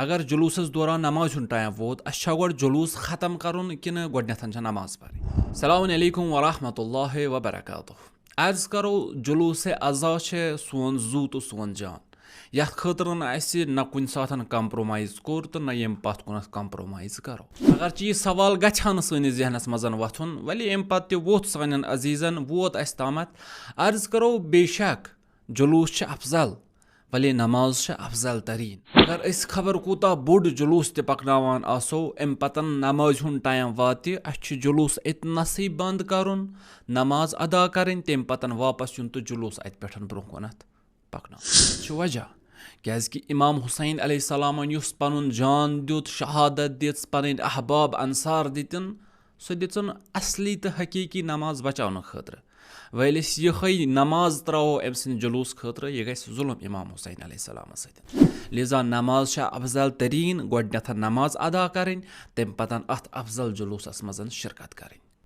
اگر جلوٗسس دوران نماز ہُنٛد ٹایم ووت اَسہِ چھا گۄڈٕ جلوٗس ختم کرُن کِنہٕ گۄڈٕنٮ۪تھ چھےٚ نماز پرٕنۍ؟ السلام علیکم ورحمۃ اللہ وبرکاتہ. عرض کرو جلوٗس اضا چھِ سون زوٗ تہٕ سون جان. یتھ خٲطرٕ نہٕ اَسہِ نہ کُنہِ ساتہٕ کمپرومایز کوٚر تہٕ نہ ییٚمہِ پتھ کُنتھ کمپرومایز کرو. اگر چہِ یہِ سوال گژھِ ہا نہٕ سٲنِس ذہنس منٛز وۄتھُن ولے اَمہِ پتہٕ تہِ ووٚتھ سانٮ۪ن عزیٖزن ووت اَسہِ تامتھ. عرض کرو بے شک جلوٗس چھِ افضل ولے نماز چھِ افضل تریٖن. اگر أسۍ خبر کوٗتاہ بوٚڑ جلوٗس تہِ پکناوان آسو اَمہِ پتن نمازِ ہُنٛد ٹایم واتہِ اَسہِ چھُ جلوٗس أتنسٕے بنٛد کرُن نماز ادا کرٕنۍ تمہِ پتن واپس یُن تہٕ جلوٗس اتہِ پٮ۪ٹھ برونٛہہ کُنتھ پکناوُن. چھُ وجہ کیازکہِ امام حُسین علیہ السلامن یُس پنُن جان دیُت شہادت دِژ پنٕنۍ احباب انصار دِتِن سُہ دِژُن اصلی تہٕ حقیٖقی نماز بچاونہٕ خٲطرٕ. وۄنۍ أسۍ یِہے نماز تراوو أمۍ سٕنٛدِ جلوٗس خٲطرٕ یہِ گژھِ ظُلم امام حُسین علیہ السلامس سۭتۍ. لہذا نماز چھےٚ افضل تریٖن گۄڈٕنٮ۪تھ نماز ادا کرٕنۍ تمہِ پتن اتھ افضل جلوٗسس منٛز شرکت کرٕنۍ.